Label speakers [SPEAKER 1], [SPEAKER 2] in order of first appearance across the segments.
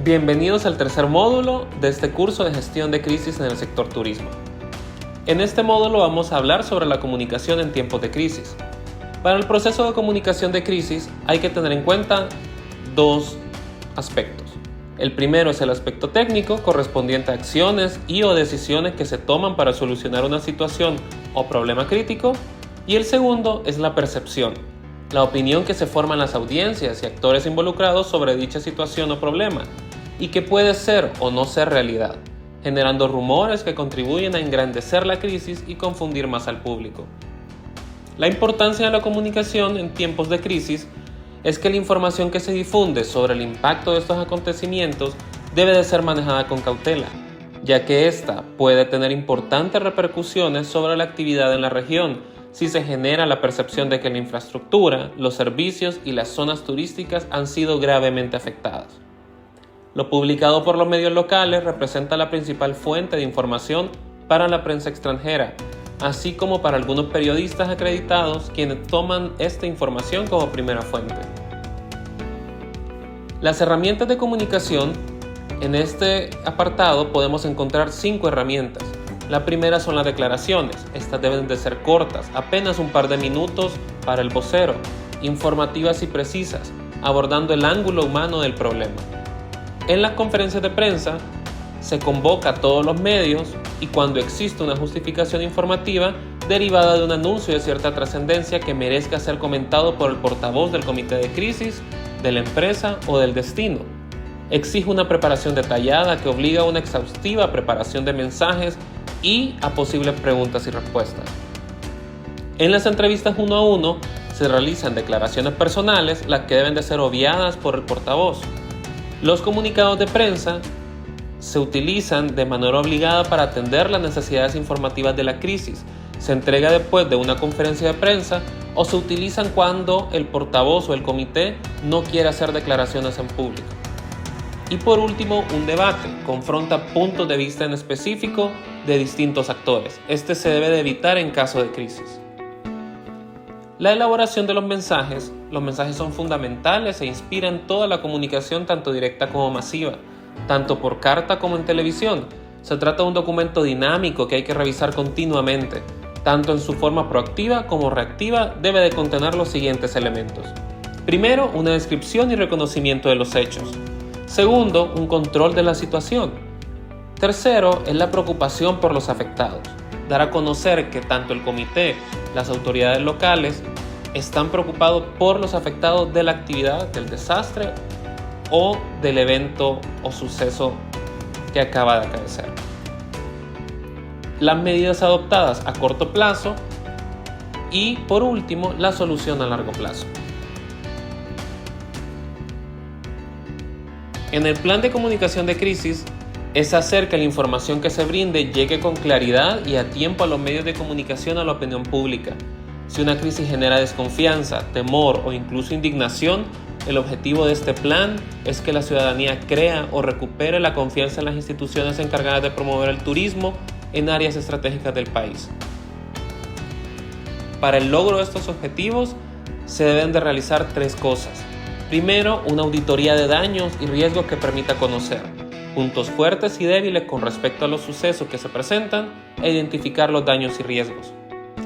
[SPEAKER 1] Bienvenidos al tercer módulo de este curso de gestión de crisis en el sector turismo. En este módulo vamos a hablar sobre la comunicación en tiempos de crisis. Para el proceso de comunicación de crisis hay que tener en cuenta dos aspectos. El primero es el aspecto técnico, correspondiente a acciones y o decisiones que se toman para solucionar una situación o problema crítico. Y el segundo es la percepción, la opinión que se forma en las audiencias y actores involucrados sobre dicha situación o problema, y que puede ser o no ser realidad, generando rumores que contribuyen a engrandecer la crisis y confundir más al público. La importancia de la comunicación en tiempos de crisis es que la información que se difunde sobre el impacto de estos acontecimientos debe de ser manejada con cautela, ya que ésta puede tener importantes repercusiones sobre la actividad en la región si se genera la percepción de que la infraestructura, los servicios y las zonas turísticas han sido gravemente afectadas. Lo publicado por los medios locales representa la principal fuente de información para la prensa extranjera, así como para algunos periodistas acreditados quienes toman esta información como primera fuente. Las herramientas de comunicación. En este apartado podemos encontrar 5 herramientas. La primera son las declaraciones. Estas deben de ser cortas, apenas un par de minutos para el vocero, informativas y precisas, abordando el ángulo humano del problema. En las conferencias de prensa se convoca a todos los medios y cuando existe una justificación informativa derivada de un anuncio de cierta trascendencia que merezca ser comentado por el portavoz del comité de crisis, de la empresa o del destino. Exige una preparación detallada que obliga a una exhaustiva preparación de mensajes y a posibles preguntas y respuestas. En las entrevistas 1 a 1 se realizan declaraciones personales, las que deben de ser obviadas por el portavoz. Los comunicados de prensa se utilizan de manera obligada para atender las necesidades informativas de la crisis. Se entrega después de una conferencia de prensa o se utilizan cuando el portavoz o el comité no quiere hacer declaraciones en público. Y por último, un debate confronta puntos de vista en específico de distintos actores. Este se debe de evitar en caso de crisis. La elaboración de los mensajes son fundamentales e inspiran toda la comunicación tanto directa como masiva, tanto por carta como en televisión. Se trata de un documento dinámico que hay que revisar continuamente, tanto en su forma proactiva como reactiva. Debe de contener los siguientes elementos. Primero, una descripción y reconocimiento de los hechos. Segundo, un control de la situación. Tercero, es la preocupación por los afectados. Dar a conocer que tanto el comité, las autoridades locales, están preocupados por los afectados de la actividad, del desastre o del evento o suceso que acaba de acontecer. Las medidas adoptadas a corto plazo y, por último, la solución a largo plazo. En el plan de comunicación de crisis es hacer que la información que se brinde llegue con claridad y a tiempo a los medios de comunicación, a la opinión pública. Si una crisis genera desconfianza, temor o incluso indignación, el objetivo de este plan es que la ciudadanía crea o recupere la confianza en las instituciones encargadas de promover el turismo en áreas estratégicas del país. Para el logro de estos objetivos se deben de realizar 3 cosas. Primero, una auditoría de daños y riesgos que permita conocer puntos fuertes y débiles con respecto a los sucesos que se presentan e identificar los daños y riesgos.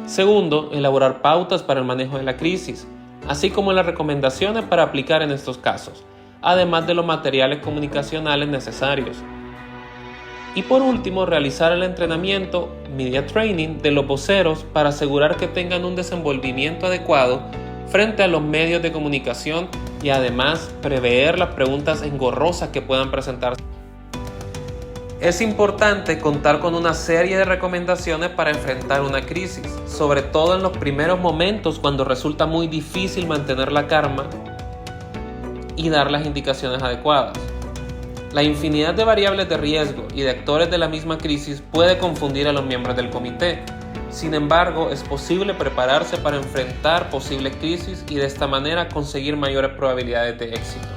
[SPEAKER 1] Segundo, elaborar pautas para el manejo de la crisis, así como las recomendaciones para aplicar en estos casos, además de los materiales comunicacionales necesarios. Y por último, realizar el entrenamiento, media training, de los voceros para asegurar que tengan un desenvolvimiento adecuado frente a los medios de comunicación y además prever las preguntas engorrosas que puedan presentarse. Es importante contar con una serie de recomendaciones para enfrentar una crisis, sobre todo en los primeros momentos cuando resulta muy difícil mantener la calma y dar las indicaciones adecuadas. La infinidad de variables de riesgo y de actores de la misma crisis puede confundir a los miembros del comité. Sin embargo, es posible prepararse para enfrentar posibles crisis y de esta manera conseguir mayores probabilidades de éxito.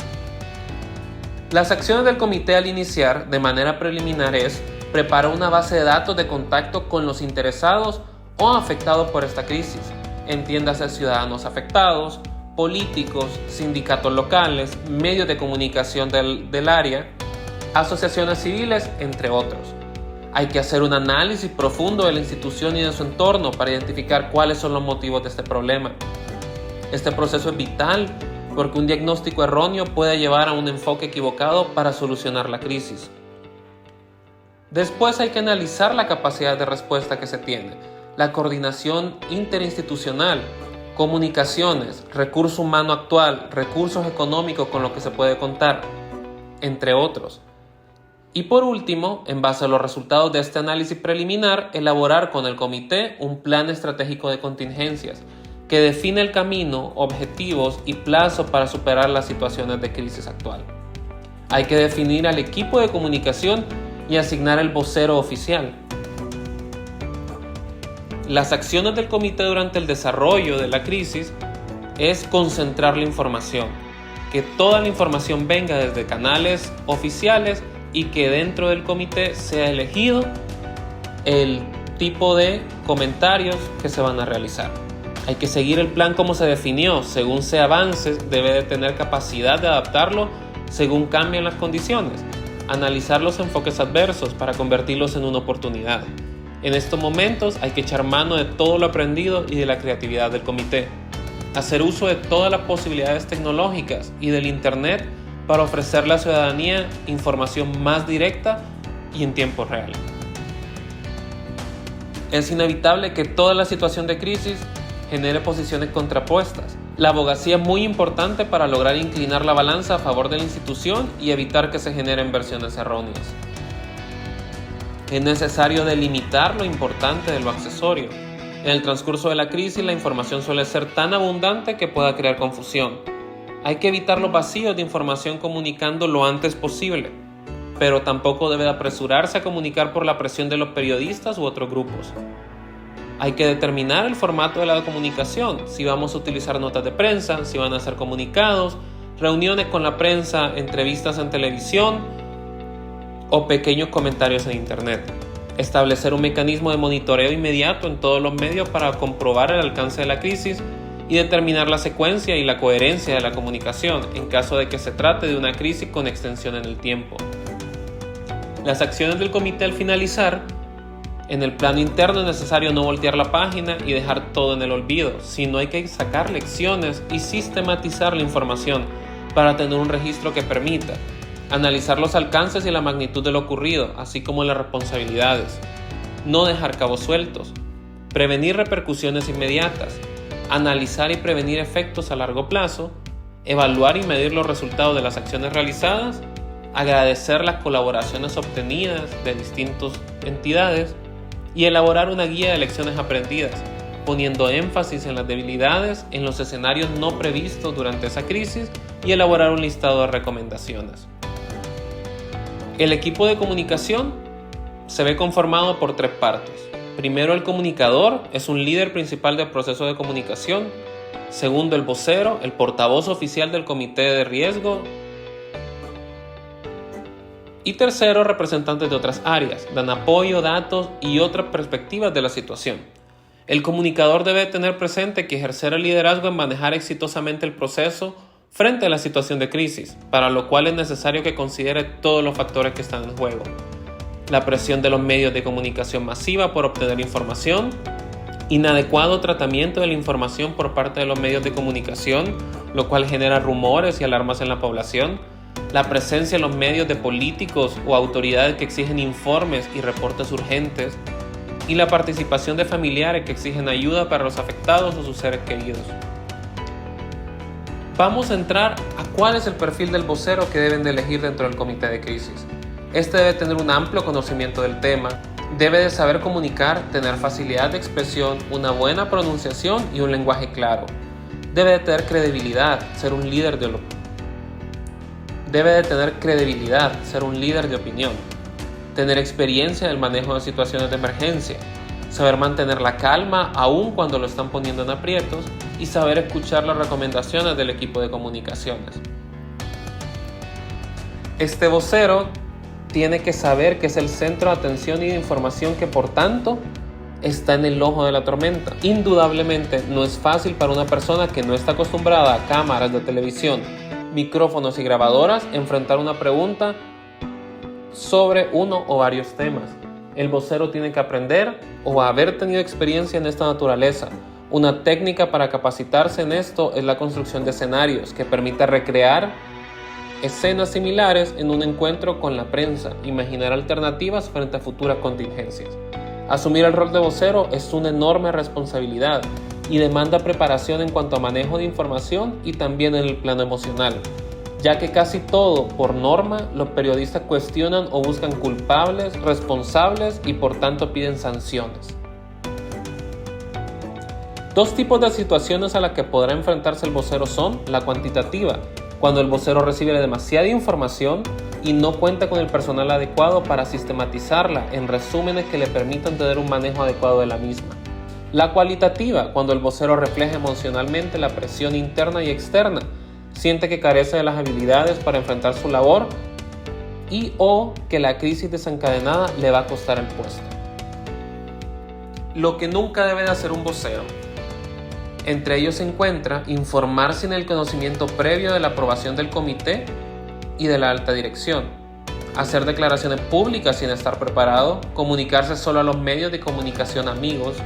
[SPEAKER 1] Las acciones del comité al iniciar de manera preliminar es preparar una base de datos de contacto con los interesados o afectados por esta crisis, entiéndase ciudadanos afectados, políticos, sindicatos locales, medios de comunicación del área, asociaciones civiles, entre otros. Hay que hacer un análisis profundo de la institución y de su entorno para identificar cuáles son los motivos de este problema. Este proceso es vital porque un diagnóstico erróneo puede llevar a un enfoque equivocado para solucionar la crisis. Después hay que analizar la capacidad de respuesta que se tiene, la coordinación interinstitucional, comunicaciones, recurso humano actual, recursos económicos con los que se puede contar, entre otros. Y por último, en base a los resultados de este análisis preliminar, elaborar con el comité un plan estratégico de contingencias que define el camino, objetivos y plazo para superar las situaciones de crisis actual. Hay que definir al equipo de comunicación y asignar el vocero oficial. Las acciones del comité durante el desarrollo de la crisis es concentrar la información, que toda la información venga desde canales oficiales y que dentro del comité sea elegido el tipo de comentarios que se van a realizar. Hay que seguir el plan como se definió, según se avance, debe de tener capacidad de adaptarlo según cambien las condiciones, analizar los enfoques adversos para convertirlos en una oportunidad. En estos momentos hay que echar mano de todo lo aprendido y de la creatividad del comité, hacer uso de todas las posibilidades tecnológicas y del Internet para ofrecer a la ciudadanía información más directa y en tiempo real. Es inevitable que toda la situación de crisis genere posiciones contrapuestas. La abogacía es muy importante para lograr inclinar la balanza a favor de la institución y evitar que se generen versiones erróneas. Es necesario delimitar lo importante de lo accesorio. En el transcurso de la crisis, la información suele ser tan abundante que pueda crear confusión. Hay que evitar los vacíos de información comunicando lo antes posible, pero tampoco debe apresurarse a comunicar por la presión de los periodistas u otros grupos. Hay que determinar el formato de la comunicación, si vamos a utilizar notas de prensa, si van a ser comunicados, reuniones con la prensa, entrevistas en televisión o pequeños comentarios en Internet. Establecer un mecanismo de monitoreo inmediato en todos los medios para comprobar el alcance de la crisis y determinar la secuencia y la coherencia de la comunicación en caso de que se trate de una crisis con extensión en el tiempo. Las acciones del comité al finalizar. En el plano interno es necesario no voltear la página y dejar todo en el olvido, sino hay que sacar lecciones y sistematizar la información para tener un registro que permita analizar los alcances y la magnitud de lo ocurrido, así como las responsabilidades, no dejar cabos sueltos, prevenir repercusiones inmediatas, analizar y prevenir efectos a largo plazo, evaluar y medir los resultados de las acciones realizadas, agradecer las colaboraciones obtenidas de distintas entidades y elaborar una guía de lecciones aprendidas, poniendo énfasis en las debilidades, en los escenarios no previstos durante esa crisis y elaborar un listado de recomendaciones. El equipo de comunicación se ve conformado por 3 partes. Primero, el comunicador es un líder principal del proceso de comunicación. Segundo, el vocero, el portavoz oficial del comité de riesgo. Y tercero, representantes de otras áreas, dan apoyo, datos y otras perspectivas de la situación. El comunicador debe tener presente que ejercer el liderazgo en manejar exitosamente el proceso frente a la situación de crisis, para lo cual es necesario que considere todos los factores que están en juego. La presión de los medios de comunicación masiva por obtener información, inadecuado tratamiento de la información por parte de los medios de comunicación, lo cual genera rumores y alarmas en la población, la presencia en los medios de políticos o autoridades que exigen informes y reportes urgentes, y la participación de familiares que exigen ayuda para los afectados o sus seres queridos. Vamos a entrar a cuál es el perfil del vocero que deben de elegir dentro del comité de crisis. Este debe tener un amplio conocimiento del tema, debe de saber comunicar, tener facilidad de expresión, una buena pronunciación y un lenguaje claro. Debe de tener credibilidad, ser un líder de opinión, tener experiencia en el manejo de situaciones de emergencia, saber mantener la calma aun cuando lo están poniendo en aprietos y saber escuchar las recomendaciones del equipo de comunicaciones. Este vocero tiene que saber que es el centro de atención y de información que por tanto está en el ojo de la tormenta. Indudablemente no es fácil para una persona que no está acostumbrada a cámaras de televisión, micrófonos y grabadoras enfrentar una pregunta sobre uno o varios temas. El vocero tiene que aprender o haber tenido experiencia en esta naturaleza. Una técnica para capacitarse en esto es la construcción de escenarios que permita recrear escenas similares en un encuentro con la prensa, imaginar alternativas frente a futuras contingencias. Asumir el rol de vocero es una enorme responsabilidad y demanda preparación en cuanto a manejo de información y también en el plano emocional, ya que casi todo, por norma, los periodistas cuestionan o buscan culpables, responsables y por tanto piden sanciones. Dos tipos de situaciones a las que podrá enfrentarse el vocero son la cuantitativa, cuando el vocero recibe demasiada información y no cuenta con el personal adecuado para sistematizarla en resúmenes que le permitan tener un manejo adecuado de la misma. La cualitativa, cuando el vocero refleja emocionalmente la presión interna y externa, siente que carece de las habilidades para enfrentar su labor y o que la crisis desencadenada le va a costar el puesto. Lo que nunca debe de hacer un vocero. Entre ellos se encuentra informar sin el conocimiento previo de la aprobación del comité y de la alta dirección, hacer declaraciones públicas sin estar preparado, comunicarse solo a los medios de comunicación amigos,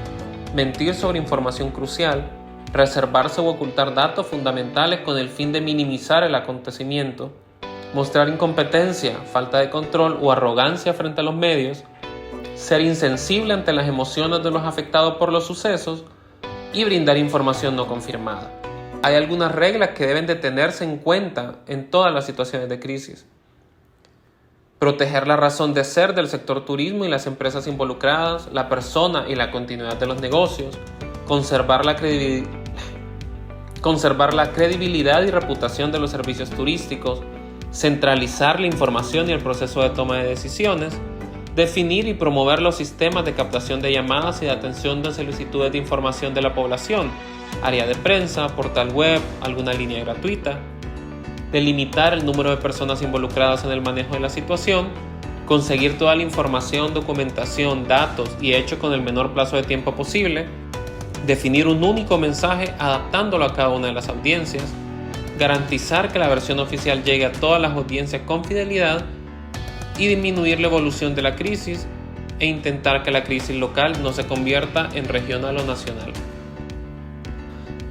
[SPEAKER 1] mentir sobre información crucial, reservarse u ocultar datos fundamentales con el fin de minimizar el acontecimiento, mostrar incompetencia, falta de control o arrogancia frente a los medios, ser insensible ante las emociones de los afectados por los sucesos y brindar información no confirmada. Hay algunas reglas que deben de tenerse en cuenta en todas las situaciones de crisis. Proteger la razón de ser del sector turismo y las empresas involucradas, la persona y la continuidad de los negocios, conservar la credibilidad y reputación de los servicios turísticos, centralizar la información y el proceso de toma de decisiones, definir y promover los sistemas de captación de llamadas y de atención de solicitudes de información de la población, área de prensa, portal web, alguna línea gratuita, delimitar el número de personas involucradas en el manejo de la situación, conseguir toda la información, documentación, datos y hechos con el menor plazo de tiempo posible, definir un único mensaje adaptándolo a cada una de las audiencias, garantizar que la versión oficial llegue a todas las audiencias con fidelidad y disminuir la evolución de la crisis e intentar que la crisis local no se convierta en regional o nacional.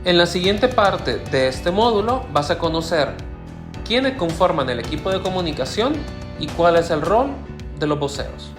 [SPEAKER 1] En la siguiente parte de este módulo vas a conocer quiénes conforman el equipo de comunicación y cuál es el rol de los voceros.